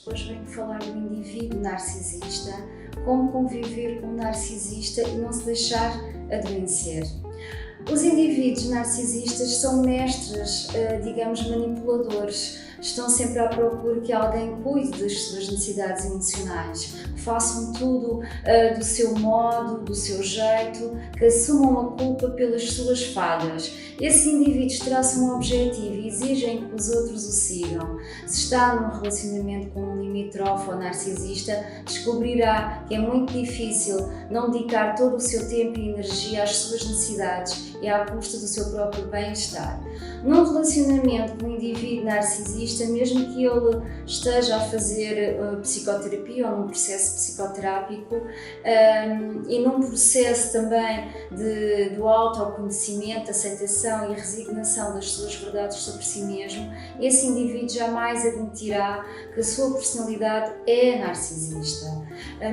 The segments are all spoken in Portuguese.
Hoje venho falar do indivíduo narcisista, como conviver com um narcisista e não se deixar adoecer. Os indivíduos narcisistas são mestres, digamos, manipuladores. Estão sempre à procura que alguém cuide das suas necessidades emocionais, que façam tudo do seu modo, do seu jeito, que assumam a culpa pelas suas falhas. Esses indivíduos traçam um objetivo e exigem que os outros o sigam. Se está num relacionamento com um limítrofe ou narcisista, descobrirá que é muito difícil não dedicar todo o seu tempo e energia às suas necessidades e à custa do seu próprio bem-estar. Num relacionamento com um indivíduo narcisista, mesmo que ele esteja a fazer psicoterapia ou num processo psicoterápico e num processo também do autoconhecimento, aceitação e resignação das suas verdades sobre si mesmo, esse indivíduo jamais admitirá que a sua personalidade é narcisista.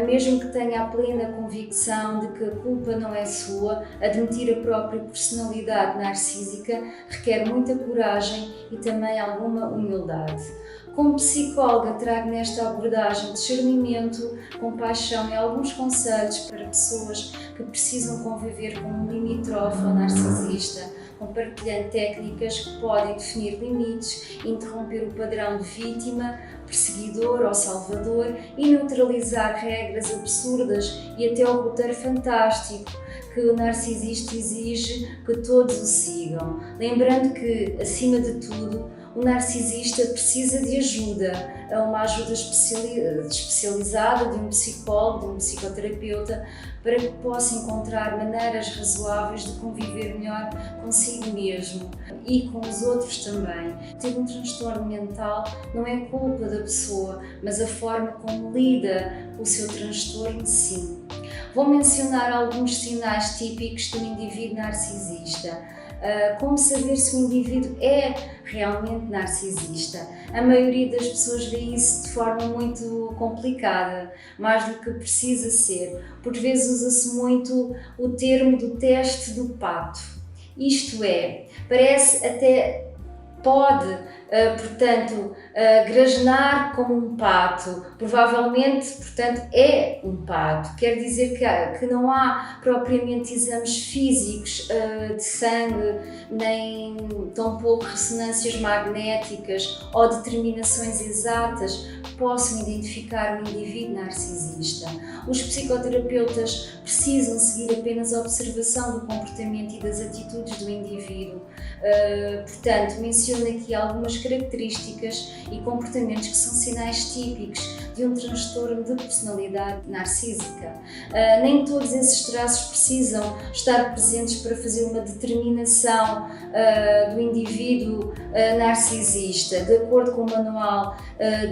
Mesmo que tenha a plena convicção de que a culpa não é sua, admitir a própria personalidade narcísica requer muita coragem e também alguma humildade. Como psicóloga, trago nesta abordagem discernimento, compaixão e alguns conselhos para pessoas que precisam conviver com um limítrofe ou narcisista, compartilhando técnicas que podem definir limites, interromper o padrão de vítima, perseguidor ou salvador e neutralizar regras absurdas e até o roteiro fantástico que o narcisista exige que todos o sigam. Lembrando que, acima de tudo, o narcisista precisa de ajuda, uma ajuda especializada de um psicólogo, de um psicoterapeuta, para que possa encontrar maneiras razoáveis de conviver melhor consigo mesmo e com os outros também. Ter um transtorno mental não é culpa da pessoa, mas a forma como lida com o seu transtorno, sim. Vou mencionar alguns sinais típicos de um indivíduo narcisista. Como saber se o indivíduo é realmente narcisista? A maioria das pessoas vê isso de forma muito complicada, mais do que precisa ser. Por vezes usa-se muito o termo do teste do pato. Isto é, parece até pode, grasnar como um pato, provavelmente, é um pato. Quer dizer que não há propriamente exames físicos de sangue, nem tampouco ressonâncias magnéticas ou determinações exatas que possam identificar um indivíduo narcisista. Os psicoterapeutas precisam seguir apenas a observação do comportamento e das atitudes do indivíduo. Menciono aqui algumas características e comportamentos que são sinais típicos de um transtorno de personalidade narcísica. Nem todos esses traços precisam estar presentes para fazer uma determinação do indivíduo narcisista. De acordo com o Manual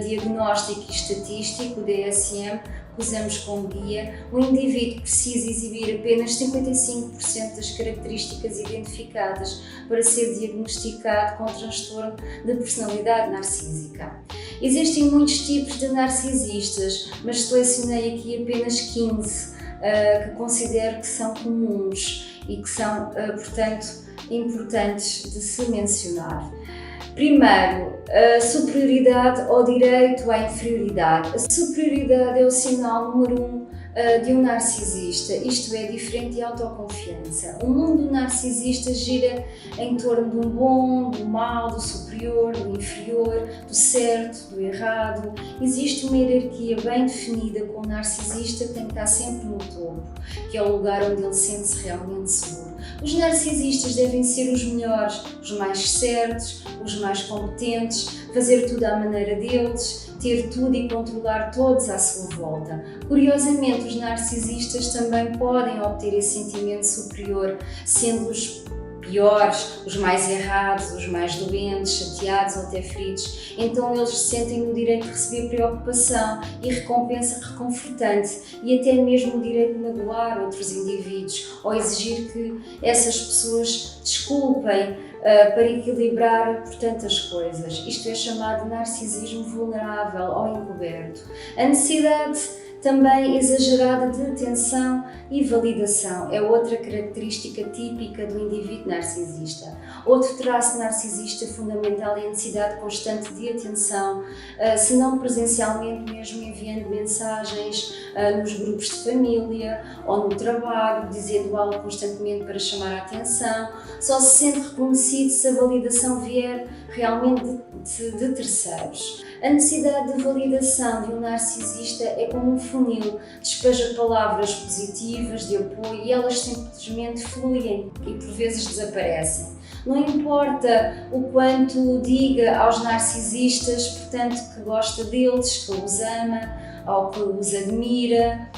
Diagnóstico e Estatístico, o DSM, que usamos como guia, o indivíduo precisa exibir apenas 55% das características identificadas para ser diagnosticado com transtorno de personalidade narcísica. Existem muitos tipos de narcisistas, mas selecionei aqui apenas 15 que considero que são comuns e que são, importantes de se mencionar. Primeiro, a superioridade ou direito à inferioridade. A superioridade é o sinal número 1 de um narcisista, isto é, diferente de autoconfiança. O mundo narcisista gira em torno do bom, do mau, do superior, do inferior, do certo, do errado. Existe uma hierarquia bem definida com o narcisista que tem que estar sempre no topo, que é o lugar onde ele sente-se realmente seguro. Os narcisistas devem ser os melhores, os mais certos, os mais competentes, fazer tudo à maneira deles, ter tudo e controlar todos à sua volta. Curiosamente, os narcisistas também podem obter esse sentimento superior, sendo os piores, os mais errados, os mais doentes, chateados ou até feridos. Então eles se sentem no direito de receber preocupação e recompensa reconfortante e até mesmo o direito de magoar outros indivíduos ou exigir que essas pessoas desculpem para equilibrar, as coisas. Isto é chamado de narcisismo vulnerável ou encoberto. A necessidade também exagerada de atenção e validação é outra característica típica do indivíduo narcisista. Outro traço narcisista fundamental é a necessidade constante de atenção, se não presencialmente, mesmo enviando mensagens nos grupos de família ou no trabalho, dizendo algo constantemente para chamar a atenção. Só se sente reconhecido se a validação vier realmente de terceiros. A necessidade de validação de um narcisista é como um funil, despeja palavras positivas, de apoio, e elas simplesmente fluem e por vezes desaparecem. Não importa o quanto diga aos narcisistas, portanto, que gosta deles, que os ama ou que os admira,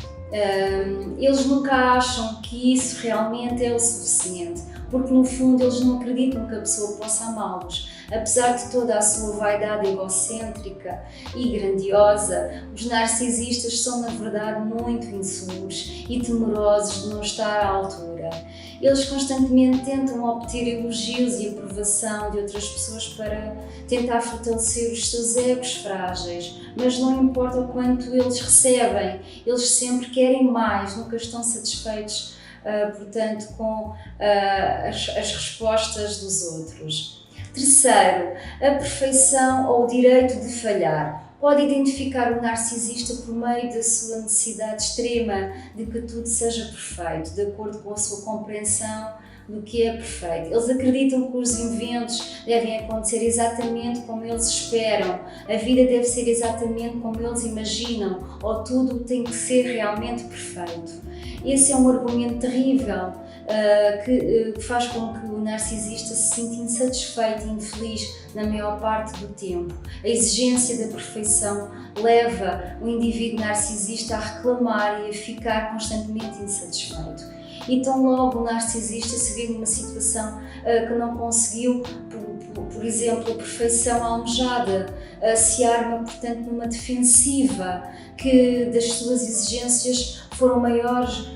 eles nunca acham que isso realmente é o suficiente, porque no fundo eles não acreditam que a pessoa possa amá-los. Apesar de toda a sua vaidade egocêntrica e grandiosa, os narcisistas são na verdade muito inseguros e temerosos de não estar à altura. Eles constantemente tentam obter elogios e aprovação de outras pessoas para tentar fortalecer os seus egos frágeis, mas não importa o quanto eles recebem, eles sempre querem mais, nunca estão satisfeitos, portanto, com as respostas dos outros. Terceiro, a perfeição ou o direito de falhar. Pode identificar o narcisista por meio da sua necessidade extrema de que tudo seja perfeito, de acordo com a sua compreensão do que é perfeito. Eles acreditam que os eventos devem acontecer exatamente como eles esperam, a vida deve ser exatamente como eles imaginam, ou tudo tem que ser realmente perfeito. Esse é um argumento terrível que faz com que o narcisista se sinta insatisfeito e infeliz na maior parte do tempo. A exigência da perfeição leva o indivíduo narcisista a reclamar e a ficar constantemente insatisfeito. E tão logo o narcisista se vê numa situação que não conseguiu, por exemplo, a perfeição almejada, se arma, portanto, numa defensiva que das suas exigências foram maiores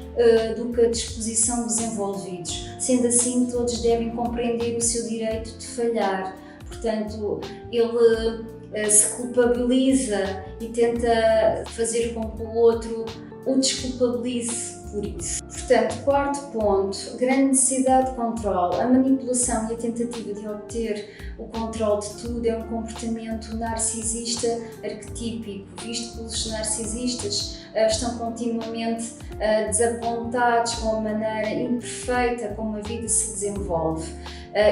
do que a disposição dos envolvidos. Sendo assim, todos devem compreender o seu direito de falhar. Portanto, ele se culpabiliza e tenta fazer com que o outro o desculpabilize por isso. Portanto, quarto ponto, grande necessidade de controle. A manipulação e a tentativa de obter o controle de tudo é um comportamento narcisista arquetípico, visto que os narcisistas estão continuamente desapontados com a maneira imperfeita como a vida se desenvolve.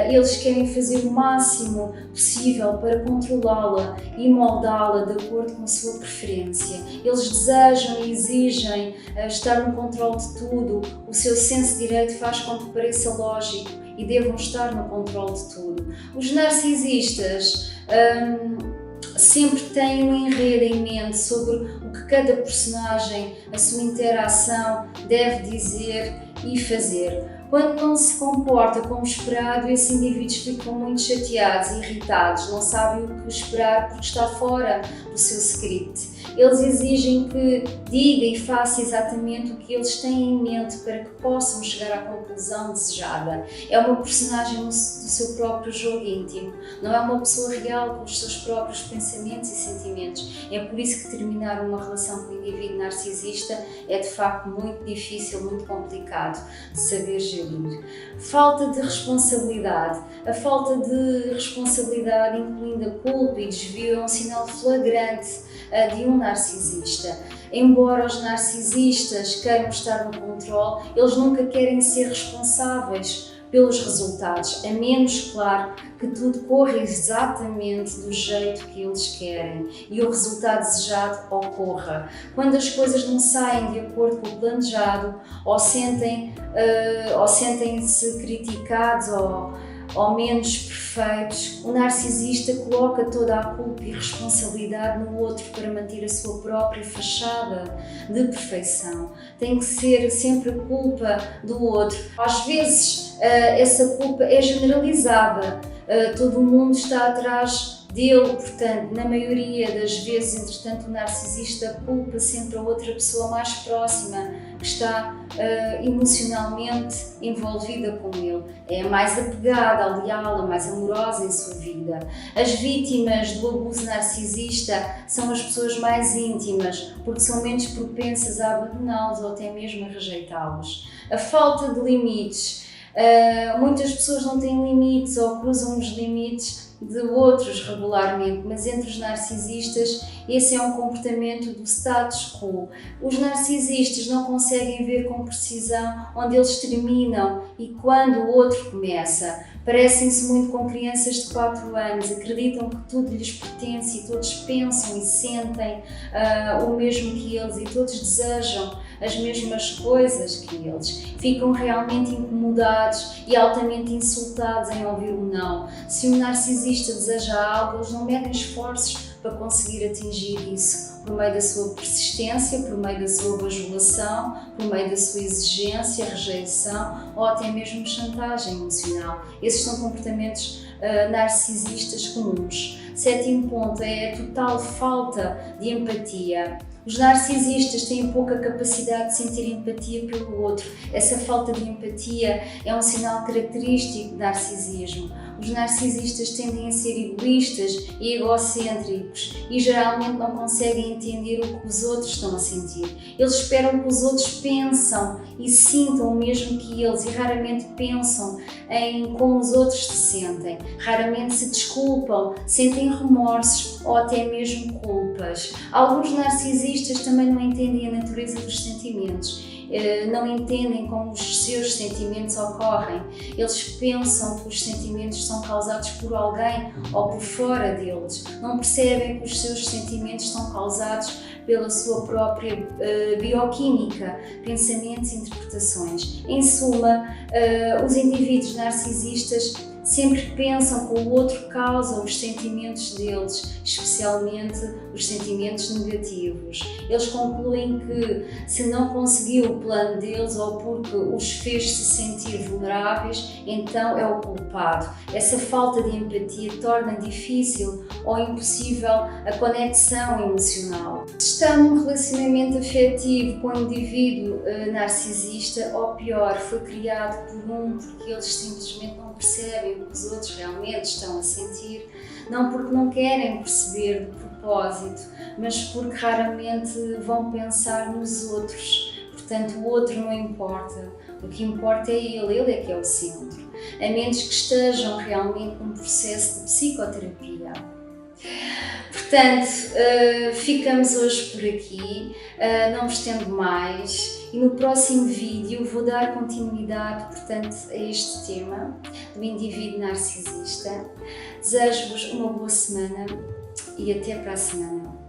Eles querem fazer o máximo possível para controlá-la e moldá-la de acordo com a sua preferência. Eles desejam e exigem estar no controle de tudo. O seu senso de direito faz com que pareça lógico e devam estar no controle de tudo. Os narcisistas sempre têm um enredo em mente sobre o que cada personagem, a sua interação, deve dizer e fazer. Quando não se comporta como esperado, esses indivíduos ficam muito chateados e irritados, não sabem o que esperar porque está fora do seu script. Eles exigem que diga e faça exatamente o que eles têm em mente para que possam chegar à conclusão desejada. É uma personagem do seu próprio jogo íntimo, não é uma pessoa real com os seus próprios pensamentos e sentimentos. É por isso que terminar uma relação com um indivíduo narcisista é de facto muito difícil, muito complicado de saber gerir. Falta de responsabilidade. A falta de responsabilidade, incluindo a culpa e desvio, é um sinal flagrante de um narcisista. Embora os narcisistas queiram estar no controle, eles nunca querem ser responsáveis pelos resultados, a menos, claro, que tudo corra exatamente do jeito que eles querem e o resultado desejado ocorra. Quando as coisas não saem de acordo com o planejado, ou sentem-se criticados ou menos perfeitos, o narcisista coloca toda a culpa e responsabilidade no outro para manter a sua própria fachada de perfeição. Tem que ser sempre a culpa do outro. Às vezes essa culpa é generalizada, todo o mundo está atrás dele, portanto, na maioria das vezes, entretanto, o narcisista culpa sempre a outra pessoa mais próxima que está emocionalmente envolvida com ele. É a mais apegada, a leal, a mais amorosa em sua vida. As vítimas do abuso narcisista são as pessoas mais íntimas, porque são menos propensas a abandoná-los ou até mesmo a rejeitá-los. A falta de limites. Muitas pessoas não têm limites ou cruzam os limites de outros regularmente, mas entre os narcisistas esse é um comportamento do status quo. Os narcisistas não conseguem ver com precisão onde eles terminam e quando o outro começa. Parecem-se muito com crianças de 4 anos, acreditam que tudo lhes pertence e todos pensam e sentem o mesmo que eles e todos desejam as mesmas coisas que eles. Ficam realmente incomodados e altamente insultados em ouvir o não. Se um narcisista deseja algo, eles não medem esforços para conseguir atingir isso, por meio da sua persistência, por meio da sua bajulação, por meio da sua exigência, rejeição ou até mesmo chantagem emocional. Esses são comportamentos narcisistas comuns. 7º ponto é a total falta de empatia. Os narcisistas têm pouca capacidade de sentir empatia pelo outro. Essa falta de empatia é um sinal característico de narcisismo. Os narcisistas tendem a ser egoístas e egocêntricos e geralmente não conseguem entender o que os outros estão a sentir. Eles esperam que os outros pensam e sintam o mesmo que eles e raramente pensam em como os outros se sentem. Raramente se desculpam, sentem remorsos ou até mesmo culpas. Alguns narcisistas também não entendem a natureza dos sentimentos. Não entendem como os seus sentimentos ocorrem. Eles pensam que os sentimentos são causados por alguém ou por fora deles. Não percebem que os seus sentimentos são causados pela sua própria bioquímica, pensamentos e interpretações. Em suma, os indivíduos narcisistas sempre pensam que o outro causa os sentimentos deles, especialmente os sentimentos negativos. Eles concluem que se não conseguiu o plano deles ou porque os fez se sentir vulneráveis, então é o culpado. Essa falta de empatia torna difícil ou impossível a conexão emocional. Se está num relacionamento afetivo com um indivíduo narcisista, ou pior, foi criado por porque eles simplesmente não percebem o que os outros realmente estão a sentir, não porque não querem perceber de propósito, mas porque raramente vão pensar nos outros. Portanto, o outro não importa, o que importa é ele é que é o centro, a menos que estejam realmente num processo de psicoterapia. Portanto, ficamos hoje por aqui, não vos estendo mais. E no próximo vídeo vou dar continuidade, portanto, a este tema do indivíduo narcisista. Desejo-vos uma boa semana e até para a semana.